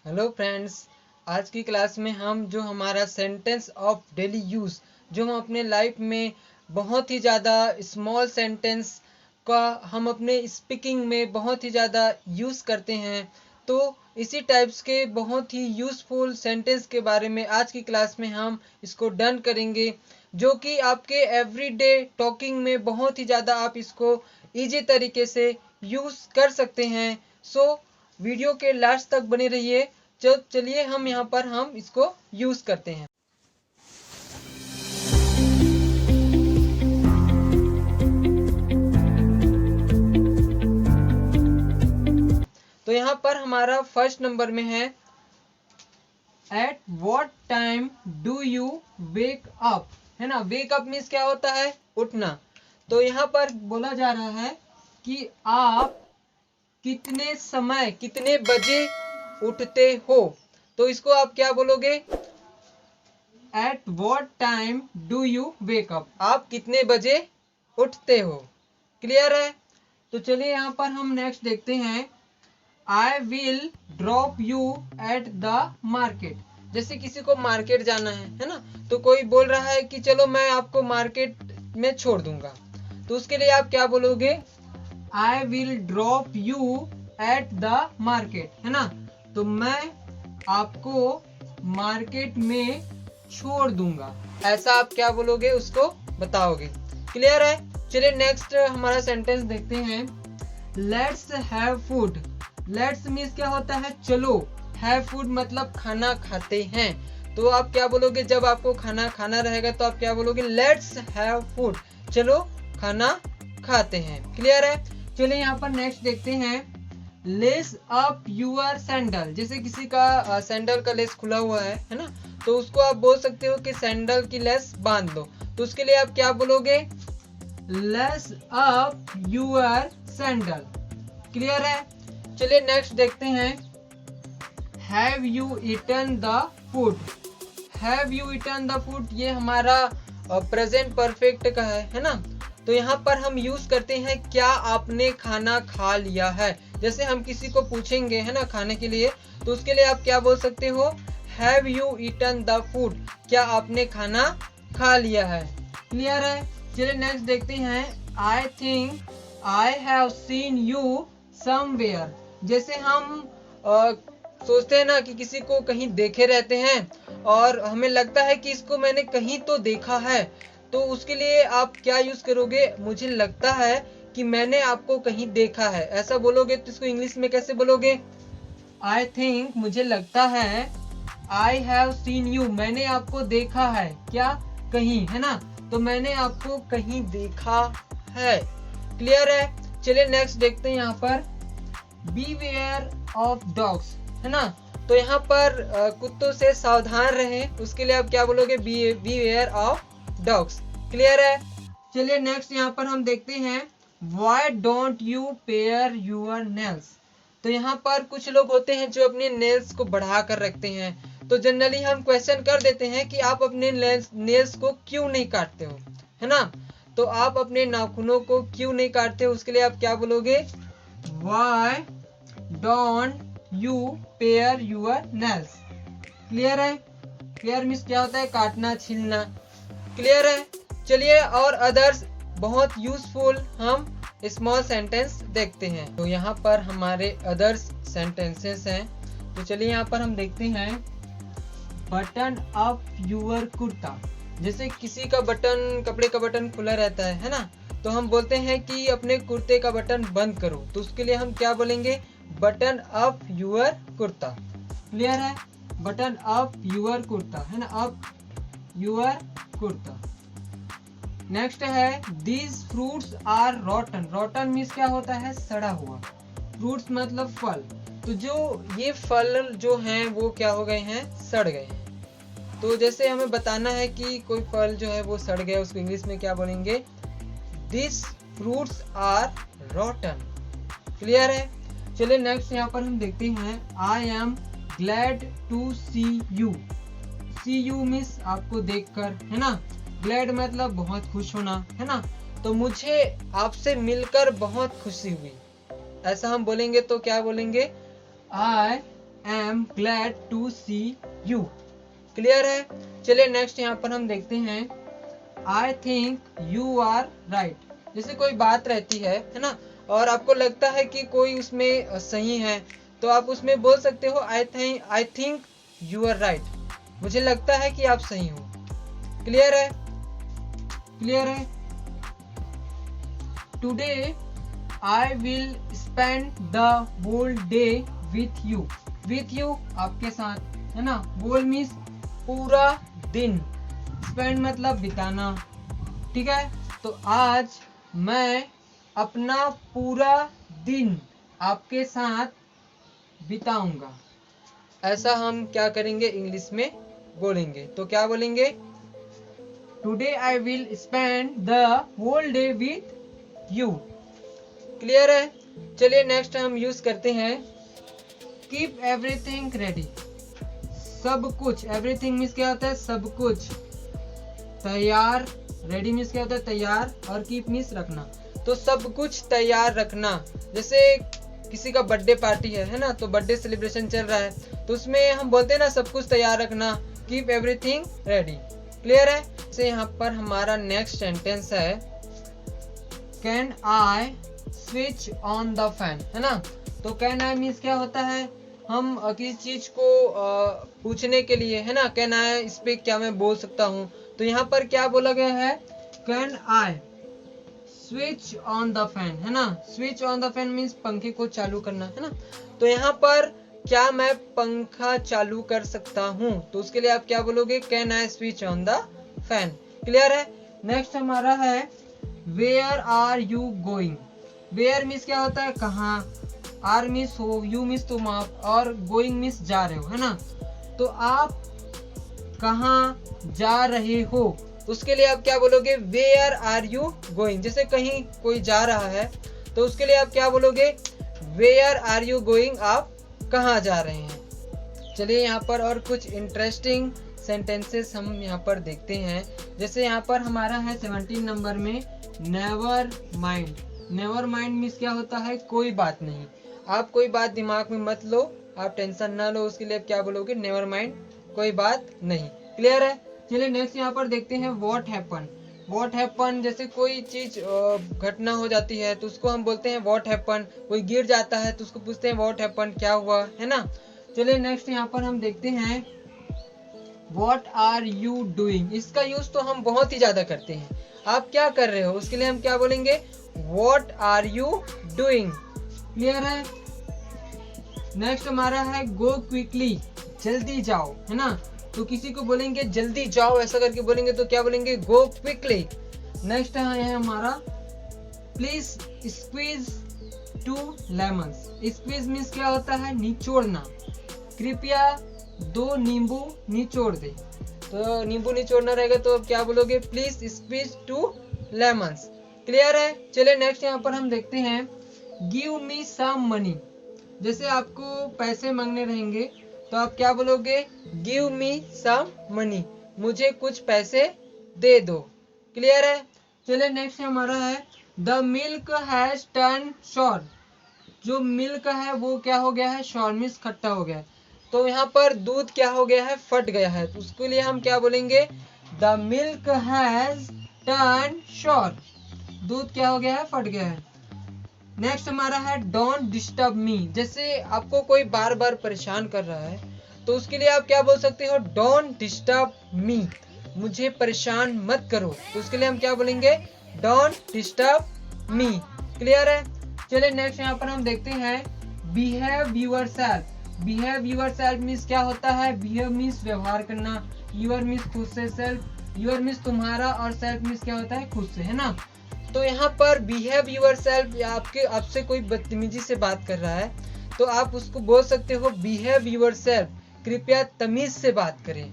Hello friends, आज की class में हम जो हमारा सेंटेंस ऑफ डेली यूज़ जो हम अपने लाइफ में बहुत ही ज़्यादा स्मॉल सेंटेंस का हम अपने स्पीकिंग में बहुत ही ज़्यादा यूज़ करते हैं, तो इसी टाइप्स के बहुत ही यूज़फुल सेंटेंस के बारे में आज की क्लास में हम इसको डन करेंगे, जो कि आपके एवरीडे टॉकिंग में बहुत ही ज़्यादा आप इसको ईजी तरीके से यूज़ कर सकते हैं। सो वीडियो के लास्ट तक बने रहिए। चलिए हम यहाँ पर हम इसको यूज करते हैं। तो यहाँ पर हमारा फर्स्ट नंबर में है at what time do you wake up, है ना। वेक अप मीन्स क्या होता है, उठना। तो यहाँ पर बोला जा रहा है कि आप कितने समय कितने बजे उठते हो। तो इसको आप क्या बोलोगे, at what time do you wake up, आप कितने बजे उठते हो। क्लियर है। तो चलिए यहाँ पर हम नेक्स्ट देखते हैं, I will drop you at the market. जैसे किसी को मार्केट जाना है ना, तो कोई बोल रहा है कि चलो मैं आपको मार्केट में छोड़ दूंगा, तो उसके लिए आप क्या बोलोगे, I will drop you at the market, है ना। तो मैं आपको मार्केट में छोड़ दूंगा, ऐसा आप क्या बोलोगे, उसको बताओगे। क्लियर है। चलिए नेक्स्ट हमारा सेंटेंस देखते हैं, let's have food. Let's means क्या होता है, चलो। हैव फूड मतलब खाना खाते हैं। तो आप क्या बोलोगे, जब आपको खाना खाना रहेगा तो आप क्या बोलोगे, लेट्स हैव फूड, चलो खाना खाते हैं। क्लियर है। चलिए यहाँ पर नेक्स्ट देखते हैं, लेस अप यूर सैंडल। जैसे किसी का सैंडल का लेस खुला हुआ है ना, तो उसको आप बोल सकते हो कि सैंडल की लेस बांध लो। तो उसके लिए आप क्या बोलोगे, lace up your sandal. Clear है। चलिए नेक्स्ट देखते हैं, have you eaten the food. Have you eaten the food ये हमारा प्रेजेंट परफेक्ट का है ना। तो यहाँ पर हम यूज करते हैं क्या आपने खाना खा लिया है। जैसे हम किसी को पूछेंगे है ना खाने के लिए, तो उसके लिए आप क्या बोल सकते हो, have you eaten the food, क्या आपने खाना खा लिया है। क्लियर है। चलिए नेक्स्ट देखते हैं, I think I have seen you somewhere. जैसे हम सोचते हैं ना कि किसी को कहीं देखे रहते हैं और हमें लगता है कि इसको मैंने कहीं तो देखा है, तो उसके लिए आप क्या यूज करोगे, मुझे लगता है कि मैंने आपको कहीं देखा है, ऐसा बोलोगे। तो इसको इंग्लिश में कैसे बोलोगे, आई थिंक मुझे लगता है, आई हैव सीन यू मैंने आपको देखा है, क्या कहीं, है ना। तो मैंने आपको कहीं देखा है। क्लियर है। चलिए नेक्स्ट देखते हैं यहाँ पर, बीवेयर ऑफ डॉग्स, है ना। तो यहाँ पर कुत्तों से सावधान रहें, उसके लिए आप क्या बोलोगे, बीवेयर ऑफ डॉग्स। क्लियर है। चलिए नेक्स्ट यहाँ पर हम देखते हैं, why don't you pare your nails. तो यहाँ पर कुछ लोग होते हैं जो अपने नेल्स को बढ़ा कर रखते हैं। तो जनरली हम क्वेश्चन कर देते हैं कि आप अपने नेल्स को क्यों नहीं काटते हो, है ना। तो आप अपने नाखूनों को क्यों नहीं काटते हो, उसके लिए आप क्या बोलोगे, why don't you pare your nails. Clear है। क्लियर मीन्स क्या होता है, काटना छीलना। क्लियर है। चलिए और अदर्स बहुत यूजफुल हम स्मॉल सेंटेंस देखते हैं। तो यहाँ पर हमारे अदर्स सेंटेंसेस हैं। तो चलिए यहाँ पर हम देखते हैं, बटन अप यूर कुर्ता। जैसे किसी का बटन, कपड़े का बटन खुला रहता है ना, तो हम बोलते हैं कि अपने कुर्ते का बटन बंद करो। तो उसके लिए हम क्या बोलेंगे, button up your kurta. Clear है। बटन अप यूर कुर्ता, है ना, अप यूर कुर्ता। नेक्स्ट है, these fruits are rotten. Rotten means क्या होता है, सड़ा हुआ। फ्रूट्स मतलब फल। तो जो ये फल जो हैं वो क्या हो गए हैं, सड़ गए हैं। तो जैसे हमें बताना है कि कोई फल जो है वो सड़ गया, उसको इंग्लिश में क्या बोलेंगे, this fruits are rotten. Clear है। चलिए नेक्स्ट यहाँ पर हम देखते हैं, I am glad to see you. See you means आपको देखकर, है ना। ग्लैड मतलब बहुत खुश होना, है ना। तो मुझे आपसे मिलकर बहुत खुशी हुई, ऐसा हम बोलेंगे। तो क्या बोलेंगे, आई am glad to see you। Clear है? चलिए नेक्स्ट यहाँ पर हम देखते हैं I think you are right। जैसे कोई बात रहती है ना, और आपको लगता है कि कोई उसमें सही है, तो आप उसमें बोल सकते हो I think you are right। मुझे लगता है कि आप सही हो। क्लियर है? क्लियर है? Today I will spend the whole day with you। with you आपके साथ, है ना। whole means पूरा दिन, spend मतलब बिताना, ठीक है। तो आज मैं अपना पूरा दिन आपके साथ बिताऊंगा। ऐसा हम क्या करेंगे, इंग्लिश में बोलेंगे। तो क्या बोलेंगे, today I will spend the whole day with you. Clear है? चलिए नेक्स्ट हम यूज करते हैं कीप एवरीथिंग रेडी। सब कुछ, एवरीथिंग मीन्स क्या होता है, सब कुछ। तैयार, रेडी मीन्स क्या होता है, तैयार, और कीप मीन्स रखना। तो सब कुछ तैयार रखना। जैसे किसी का बर्थडे पार्टी है ना, तो बर्थडे सेलिब्रेशन चल रहा है, तो उसमें हम बोलते हैं ना सब कुछ तैयार रखना, कीप एवरीथिंग रेडी। क्लियर है? जैसे यहाँ पर हमारा नेक्स्ट सेंटेंस है can I switch on the fan, है ना। तो कैन आई मीन्स क्या होता है, हम किसी चीज को पूछने के लिए, है ना, कैन आई, इस पे क्या मैं बोल सकता हूँ। तो यहाँ पर क्या बोला गया है, can I switch on the fan, है ना। Switch on the fan means पंखे को चालू करना, है ना। तो यहाँ पर क्या मैं पंखा चालू कर सकता हूँ, तो उसके लिए आप क्या बोलोगे, can I switch on the fan. Clear है? नेक्स्ट हमारा है where are you going. Where means क्या होता है, कहाँ, आर मीन्स हो, यू मीन्स तुम आप, और गोइंग मीन्स जा रहे हो, है ना। तो आप कहाँ जा रहे हो, उसके लिए आप क्या बोलोगे, वेयर आर यू गोइंग। जैसे कहीं कोई जा रहा है, तो उसके लिए आप क्या बोलोगे, वेयर आर यू गोइंग, आप कहाँ जा रहे हैं। चलिए यहाँ पर और कुछ इंटरेस्टिंग सेंटेंसेस हम यहाँ पर देखते हैं। जैसे यहाँ पर हमारा है 17 नंबर में never mind. Never mind means क्या होता है, कोई बात नहीं। आप कोई बात दिमाग में मत लो, आप टेंशन ना लो, उसके लिए आप क्या बोलोगे, नेवर माइंड, कोई बात नहीं। क्लियर है? चलिए नेक्स्ट यहाँ पर देखते हैं व्हाट हैपन। व्हाट हैपन, जैसे कोई चीज घटना हो जाती है तो उसको हम बोलते हैं व्हाट हैपन। कोई गिर जाता है तो उसको पूछते हैं व्हाट हैपन, क्या हुआ, है ना। चलिए नेक्स्ट यहाँ पर हम देखते हैं व्हाट आर यू डूइंग। इसका यूज तो हम बहुत ही ज्यादा करते हैं, आप क्या कर रहे हो, उसके लिए हम क्या बोलेंगे, what are you doing. Clear है? नेक्स्ट हमारा है गो क्विकली, जल्दी जाओ, है ना। तो किसी को बोलेंगे जल्दी जाओ, ऐसा करके बोलेंगे तो क्या बोलेंगे, गो क्विकली। नेक्स्ट है हमारा please squeeze 2 lemons. Squeeze means क्या होता है, निचोड़ना। कृपया 2 नींबू निचोड़ दे। तो नींबू निचोड़ना रहेगा तो क्या बोलोगे, प्लीज स्क्वीज 2 लेमन्स। क्लियर है? चलिए नेक्स्ट यहाँ पर हम देखते हैं गिव मी सम मनी। जैसे आपको पैसे मांगने रहेंगे तो आप क्या बोलोगे, गिव मी सम मनी, मुझे कुछ पैसे दे दो। क्लियर है? चलिए नेक्स्ट हमारा है the milk has turn sure. जो मिल्क है वो क्या हो गया है, शॉर मीन्स खट्टा हो गया है। तो यहाँ पर दूध क्या हो गया है, फट गया है, तो उसके लिए हम क्या बोलेंगे, the milk has turn sure. दूध क्या हो गया है, फट गया है। नेक्स्ट हमारा है डोंट डिस्टर्ब मी। जैसे आपको कोई बार बार परेशान कर रहा है तो उसके लिए आप क्या बोल सकते हो, डोंट डिस्टर्ब मी, मुझे परेशान मत करो। तो उसके लिए हम क्या बोलेंगे, डोंट डिस्टर्ब मी। क्लियर है? चलिए नेक्स्ट यहाँ पर हम देखते हैं behave yourself. Behave yourself means क्या होता है, बिहेव मीन्स व्यवहार करना, योर मीन्स खुद से, सेल्फ योर मीन्स तुम्हारा, और सेल्फ मीन्स क्या होता है, खुद से, है ना। तो यहाँ पर बिहेव योरसेल्फ, आपसे कोई बदतमीजी से बात कर रहा है तो आप उसको बोल सकते हो बिहेव योरसेल्फ, कृपया तमीज से बात करें।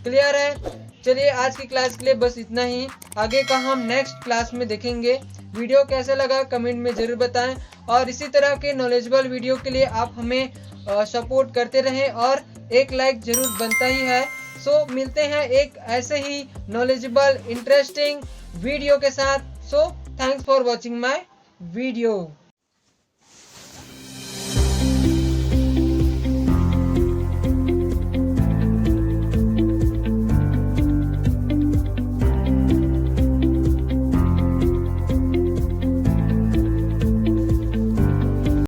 क्लियर है? चलिए आज की क्लास के लिए बस इतना ही, आगे का हम नेक्स्ट क्लास में देखेंगे। वीडियो कैसा लगा कमेंट में जरूर बताएं, और इसी तरह के नॉलेजेबल वीडियो के लिए आप हमें सपोर्ट करते रहें, और एक लाइक जरूर बनता ही है। सो मिलते हैं एक ऐसे ही नॉलेजेबल इंटरेस्टिंग वीडियो के साथ। So thanks for watching my video.